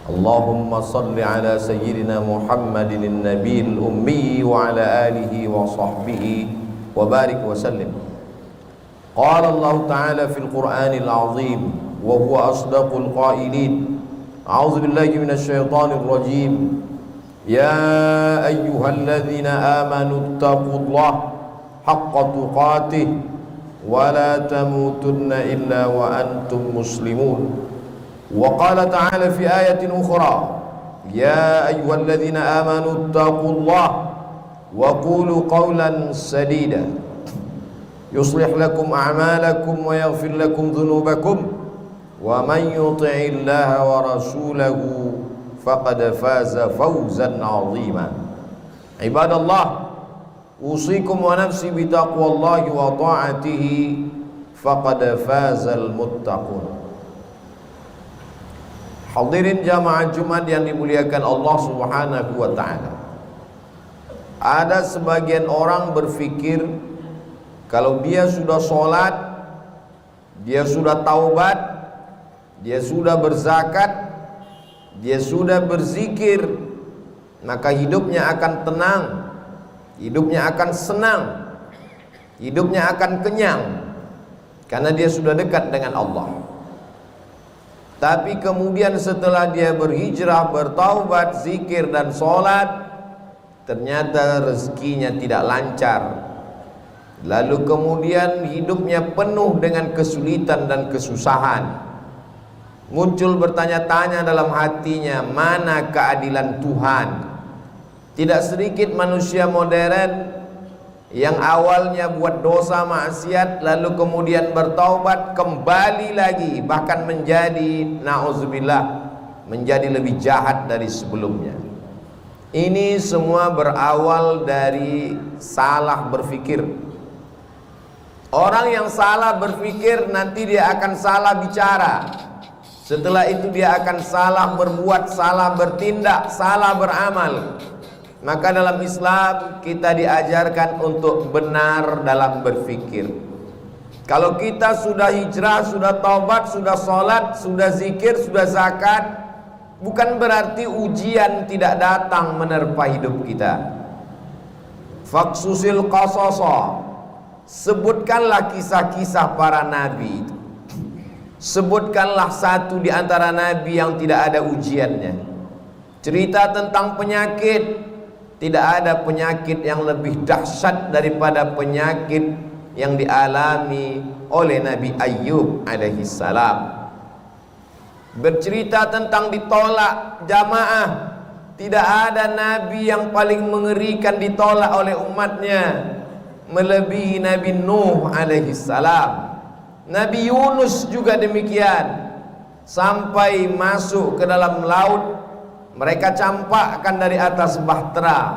اللهم صل على سيدنا محمد النبي الأمي وعلى آله وصحبه وبارك وسلم. قال الله تعالى في القرآن العظيم وهو أصدق القائلين: أعوذ بالله من الشيطان الرجيم. يا أيها الذين آمنوا اتقوا الله حق تقاته ولا تموتن إلا وأنتم مسلمون. وقال تعالى في آية أخرى: يا أيها الذين آمنوا اتقوا الله وقولوا قولا سديدا يصلح لكم أعمالكم ويغفر لكم ذنوبكم ومن يطع الله ورسوله فقد فاز فوزا عظيما. عباد الله، أوصيكم ونفسي بتقوى الله وطاعته فقد فاز المتقون. Hadirin jamaah Jumat yang dimuliakan Allah Subhanahu wa taala. Ada sebagian orang berpikir kalau dia sudah sholat, dia sudah taubat, dia sudah berzakat, dia sudah berzikir, maka hidupnya akan tenang, hidupnya akan senang, hidupnya akan kenyang, karena dia sudah dekat dengan Allah. Tapi kemudian setelah dia berhijrah, bertaubat, zikir dan sholat, ternyata rezekinya tidak lancar. Lalu kemudian hidupnya penuh dengan kesulitan dan kesusahan. Muncul bertanya-tanya dalam hatinya, mana keadilan Tuhan? Tidak sedikit manusia modern yang awalnya buat dosa maksiat lalu kemudian bertaubat, kembali lagi, bahkan menjadi na'udzubillah, menjadi lebih jahat dari sebelumnya. Ini semua berawal dari salah berpikir. Orang yang salah berpikir nanti dia akan salah bicara. Setelah itu dia akan salah berbuat, salah bertindak, salah beramal. Maka dalam Islam kita diajarkan untuk benar dalam berpikir. Kalau kita sudah hijrah, sudah taubat, sudah sholat, sudah zikir, sudah zakat, bukan berarti ujian tidak datang menerpa hidup kita. Faksusil qasasa, sebutkanlah kisah-kisah para nabi itu. Sebutkanlah satu di antara nabi yang tidak ada ujiannya. Cerita tentang penyakit. Tidak ada penyakit yang lebih dahsyat daripada penyakit yang dialami oleh Nabi Ayyub alaihissalam. Bercerita tentang ditolak jamaah. Tidak ada nabi yang paling mengerikan ditolak oleh umatnya melebihi Nabi Nuh alaihissalam. Nabi Yunus juga demikian. Sampai masuk ke dalam laut, mereka campakkan dari atas bahtera,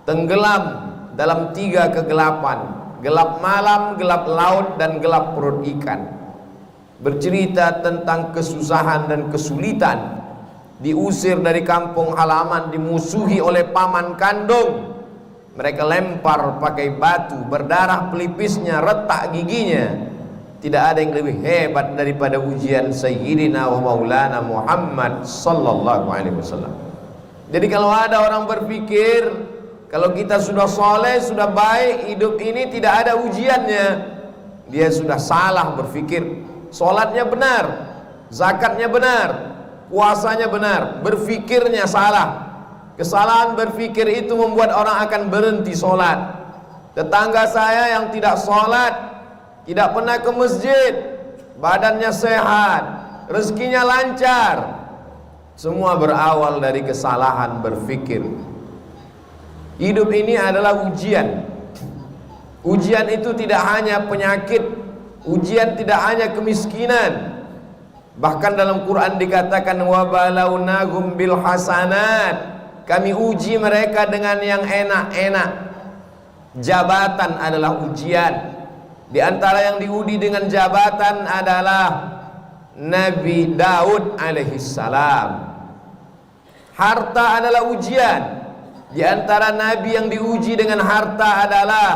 tenggelam dalam 3 kegelapan: gelap malam, gelap laut, dan gelap perut ikan. Bercerita tentang kesusahan dan kesulitan, diusir dari kampung halaman, dimusuhi oleh paman kandung. Mereka lempar pakai batu, berdarah pelipisnya, retak giginya. Tidak ada yang lebih hebat daripada ujian Sayyidina wa Maulana Muhammad sallallahu alaihi wasallam. Jadi kalau ada orang berpikir kalau kita sudah soleh, sudah baik, hidup ini tidak ada ujiannya, dia sudah salah berpikir. Sholatnya benar, zakatnya benar, puasanya benar, berpikirnya salah. Kesalahan berpikir itu membuat orang akan berhenti sholat. Tetangga saya yang tidak sholat, tidak pernah ke masjid, badannya sehat, rezekinya lancar, semua berawal dari kesalahan berpikir. Hidup ini adalah ujian. Ujian itu tidak hanya penyakit, ujian tidak hanya kemiskinan. Bahkan dalam Quran dikatakan wa balawnahum bil hasanat, kami uji mereka dengan yang enak-enak. Jabatan adalah ujian. Di antara yang diuji dengan jabatan adalah Nabi Daud alaihissalam. Harta adalah ujian. Di antara nabi yang diuji dengan harta adalah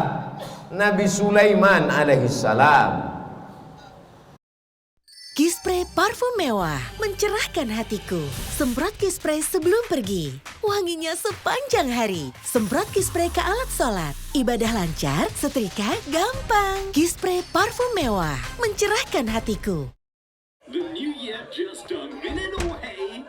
Nabi Sulaiman alaihissalam. Kispray parfum mewah mencerahkan hatiku. Semprot Kispray sebelum pergi. Wanginya sepanjang hari. Semprot Kispray ke alat sholat. Ibadah lancar, setrika gampang. Kispray parfum mewah mencerahkan hatiku. The new year just a minute away.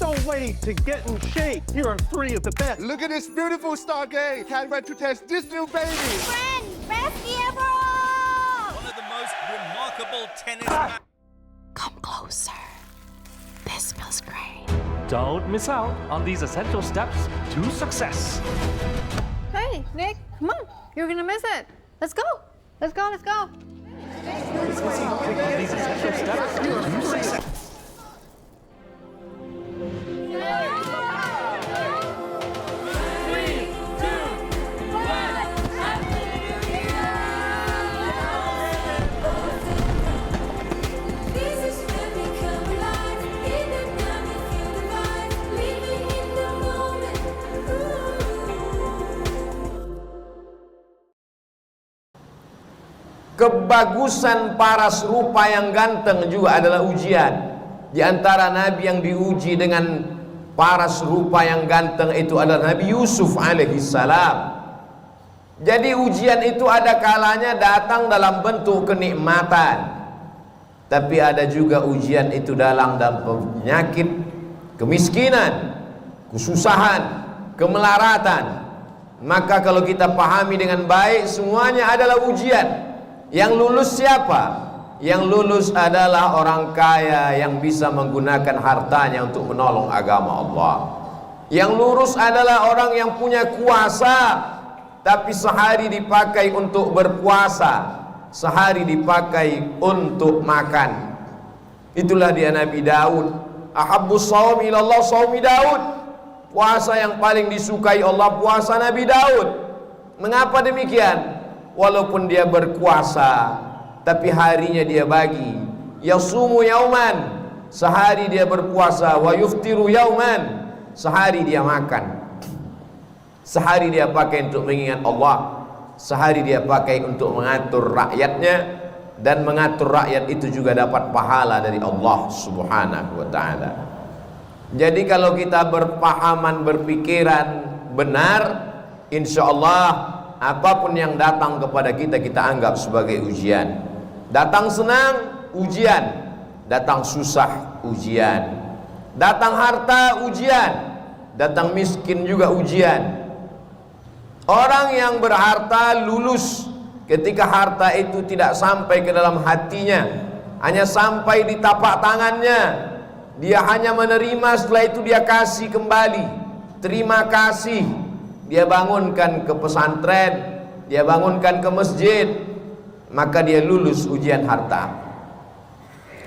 Don't wait to get in shape. You are three of the best. Look at this beautiful Stargate. Can't wait to test this new baby. Friend, basketball! One of the most remarkable tennis Come closer. This smells great. Don't miss out on these essential steps to success. Hey, Nick, come on. You're gonna miss it. Let's go. Let's go, let's go. These essential steps to success. Kebagusan paras rupa yang ganteng juga adalah ujian. Di antara nabi yang diuji dengan paras rupa yang ganteng itu adalah Nabi Yusuf alaihissalam. Jadi ujian itu ada kalanya datang dalam bentuk kenikmatan, tapi ada juga ujian itu dalam penyakit, kemiskinan, kesusahan, kemelaratan. Maka kalau kita pahami dengan baik, semuanya adalah ujian. Yang lulus siapa? Yang lulus adalah orang kaya yang bisa menggunakan hartanya untuk menolong agama Allah. Yang lurus adalah orang yang punya kuasa, tapi sehari dipakai untuk berpuasa, sehari dipakai untuk makan. Itulah dia Nabi Daud. Ahabbus shaum ilallah shaumi Daud. Puasa yang paling disukai Allah, puasa Nabi Daud. Mengapa demikian? Walaupun dia berkuasa, tapi harinya dia bagi. Yasumu yauman, sehari dia berpuasa. Wa yuftiru yauman, sehari dia makan. Sehari dia pakai untuk mengingat Allah, sehari dia pakai untuk mengatur rakyatnya, dan mengatur rakyat itu juga dapat pahala dari Allah subhanahu wa ta'ala. Jadi kalau kita berpahaman, berpikiran benar, insya Allah apapun yang datang kepada kita, kita anggap sebagai ujian. Datang senang, ujian. Datang susah, ujian. Datang harta, ujian. Datang miskin juga ujian. Orang yang berharta lulus ketika harta itu tidak sampai ke dalam hatinya, hanya sampai di tapak tangannya. Dia hanya menerima, setelah itu dia kasih kembali. Terima kasih. Dia bangunkan ke pesantren, dia bangunkan ke masjid, maka dia lulus ujian harta.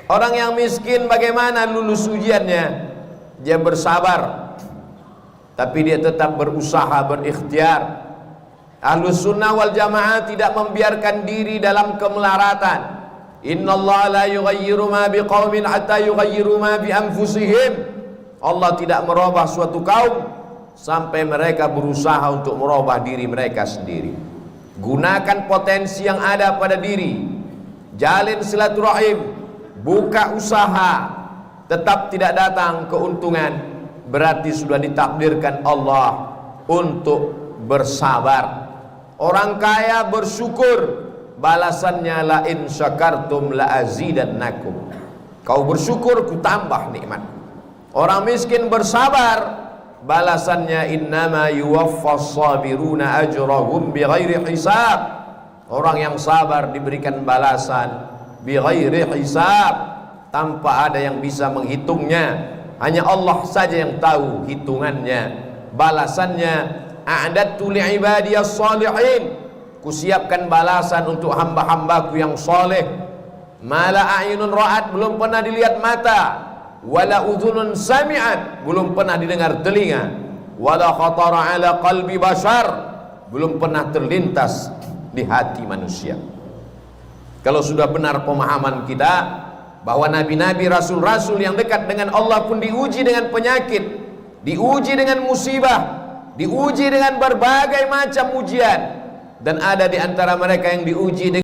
Orang yang miskin bagaimana lulus ujiannya? Dia bersabar, tapi dia tetap berusaha, berikhtiar. Ahlus sunnah wal jamaah tidak membiarkan diri dalam kemelaratan. Innallaha la yughayyiru ma biqaumin hatta yughayyiru ma bi anfusihim. Allah tidak merubah suatu kaum sampai mereka berusaha untuk merubah diri mereka sendiri. Gunakan potensi yang ada pada diri, jalin silaturahim, buka usaha. Tetap tidak datang keuntungan, berarti sudah ditakdirkan Allah untuk bersabar. Orang kaya bersyukur, balasannya la in syakartum la azidannakum. Kau bersyukur, ku tambah nikmat. Orang miskin bersabar, balasannya innama yuwaffas sabiruna ajrahum bighairi hisab. Orang yang sabar diberikan balasan bighairi hisab, tanpa ada yang bisa menghitungnya. Hanya Allah saja yang tahu hitungannya. Balasannya a'dadtu li'ibadiyas salihin, kusiapkan balasan untuk hamba-hambaku yang soleh. Mala a'yunun ra'at, belum pernah dilihat mata. Wala udhunun sami'at, belum pernah didengar telinga. Wala khatara ala qalbi bashar, belum pernah terlintas di hati manusia. Kalau sudah benar pemahaman kita bahwa nabi-nabi, rasul-rasul yang dekat dengan Allah pun diuji dengan penyakit, diuji dengan musibah, diuji dengan berbagai macam ujian, Dan ada di antara mereka yang diuji dengan